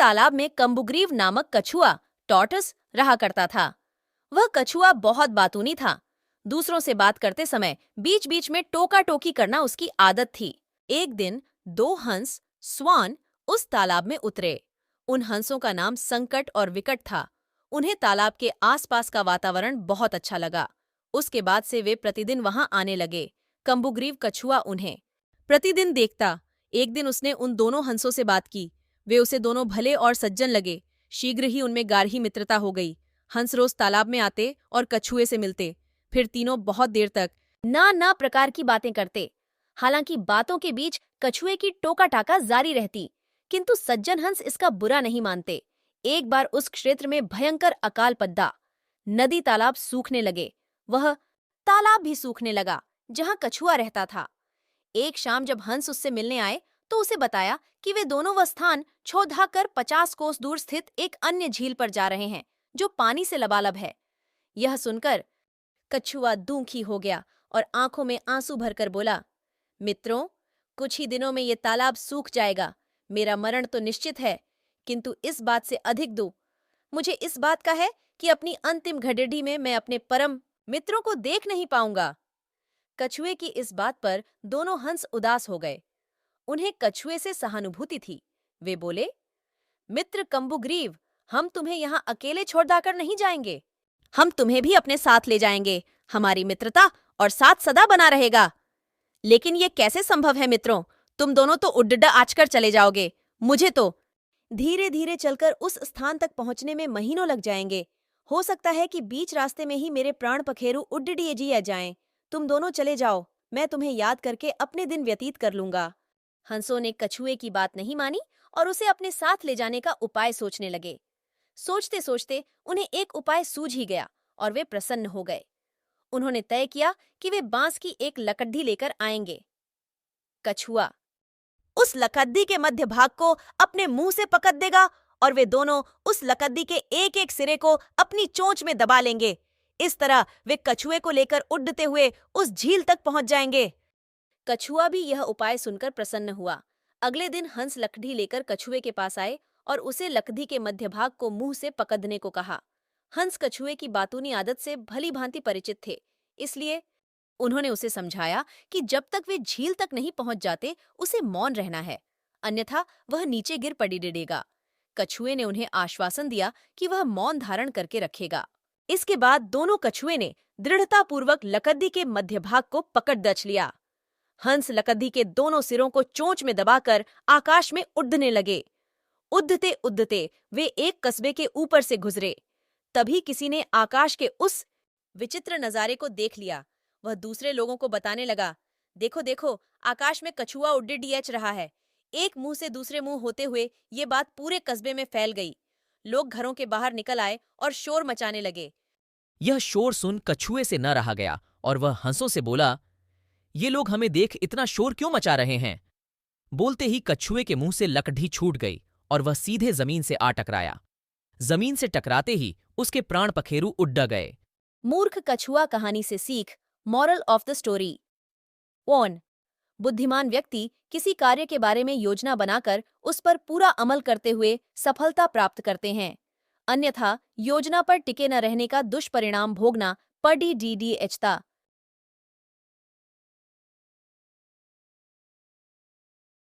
तालाब में कम्बुग्रीव नामक कछुआ टॉर्टस रहा करता था। वह कछुआ बहुत बातूनी था। दूसरों से बात करते समय बीच बीच में टोका टोकी करना उसकी आदत थी। एक दिन दो हंस स्वान उस तालाब में उतरे। उन हंसों का नाम संकट और विकट था। उन्हें तालाब के आसपास का वातावरण बहुत अच्छा लगा। उसके बाद से वे प्रतिदिन वहां आने लगे। कम्बुग्रीव कछुआ उन्हें प्रतिदिन देखता। एक दिन उसने उन दोनों हंसों से बात की। वे उसे दोनों भले और सज्जन लगे। शीघ्र ही उनमें गाढ़ी मित्रता हो गई। हंस रोज तालाब में आते और कछुए से मिलते। फिर तीनों बहुत देर तक ना प्रकार की बातें करते। हालांकि बातों के बीच कछुए की टोका टाका जारी रहती, किंतु सज्जन हंस इसका बुरा नहीं मानते। एक बार उस क्षेत्र में भयंकर अकाल पद्दा। नदी तालाब सूखने लगे। वह तालाब भी सूखने लगा जहां कछुआ रहता था। एक शाम जब हंस उससे मिलने आए तो उसे बताया कि वे दोनों वह स्थान छोड़ कर 50 कोस दूर स्थित एक अन्य झील पर जा रहे हैं जो पानी से लबालब है। यह सुनकर कछुआ दुखी हो गया और आंखों में आंसू भरकर बोला, मित्रों, कुछ ही दिनों में ये तालाब सूख जाएगा। मेरा मरण तो निश्चित है, किंतु इस बात से अधिक दुख मुझे इस बात का है कि अपनी अंतिम घड़िडी में मैं अपने परम मित्रों को देख नहीं पाऊंगा। कछुए की इस बात पर दोनों हंस उदास हो गए। उन्हें कछुए से सहानुभूति थी। वे बोले, मित्र कम्बुग्रीव, हम तुम्हें यहाँ अकेले छोड़ दाकर नहीं जाएंगे। हम तुम्हें भी अपने साथ ले जाएंगे। हमारी मित्रता और साथ सदा बना रहेगा। लेकिन ये कैसे संभव है मित्रों? तुम दोनों तो उड्डा आचकर चले जाओगे। मुझे तो धीरे धीरे चलकर उस स्थान तक पहुंचने में महीनों लग जाएंगे। हो सकता है कि बीच रास्ते में ही मेरे प्राण पखेरु उड्डिए जी आ जाएं। तुम दोनों चले जाओ, मैं तुम्हें याद करके अपने दिन व्यतीत कर लूंगा। हंसों ने कछुए की बात नहीं मानी और उसे अपने साथ ले जाने का उपाय सोचने लगे। सोचते सोचते उन्हें एक उपाय सूझ ही गया और वे प्रसन्न हो गए। उन्होंने तय किया कि वे बांस की एक लकड़ी लेकर आएंगे। कछुआ उस लकड़ी के मध्य भाग को अपने मुंह से पकड़ देगा और वे दोनों उस लकड़ी के एक एक सिरे को अपनी चोंच में दबा लेंगे। इस तरह वे कछुए को लेकर उड़ते हुए उस झील तक पहुंच जाएंगे। कछुआ भी यह उपाय सुनकर प्रसन्न हुआ। अगले दिन हंस लकड़ी लेकर कछुए के पास आए और उसे लकड़ी के मध्य भाग को मुंह से पकड़ने को कहा। हंस कछुए की बातूनी आदत से भली भांति परिचित थे, इसलिए उन्होंने उसे समझाया कि जब तक वे झील तक नहीं पहुंच जाते उसे मौन रहना है, अन्यथा वह नीचे गिर पड़ी डरेगा। कछुए ने उन्हें आश्वासन दिया कि वह मौन धारण करके रखेगा। इसके बाद दोनों कछुए ने दृढ़तापूर्वक लकड़ी के मध्य भाग को पकड़ दच लिया। हंस लकड़ी के दोनों सिरों को चोंच में दबाकर आकाश में उड़ने लगे। उड़ते उड़ते वे एक कस्बे के ऊपर से गुजरे। तभी किसी ने आकाश के उस विचित्र नजारे को देख लिया। वह दूसरे लोगों को बताने लगा, देखो देखो, आकाश में कछुआ उड्डीएच रहा है। एक मुंह से दूसरे मुंह होते हुए ये बात पूरे कस्बे में फैल गई। लोग घरों के बाहर निकल आए और शोर मचाने लगे। यह शोर सुन कछुए से न रहा गया और वह हंसों से बोला, ये लोग हमें देख इतना शोर क्यों मचा रहे हैं? बोलते ही कछुए के मुंह से लकड़ी छूट गई और वह सीधे जमीन से आ टकराया। जमीन से टकराते ही उसके प्राण पखेरु उड़ गए। मूर्ख कछुआ कहानी से सीख, मॉरल ऑफ द स्टोरी। 1. बुद्धिमान व्यक्ति किसी कार्य के बारे में योजना बनाकर उस पर पूरा अमल करते हुए सफलता प्राप्त करते हैं, अन्यथा योजना पर टिके न रहने का दुष्परिणाम भोगना पड़ी डी डी एचता।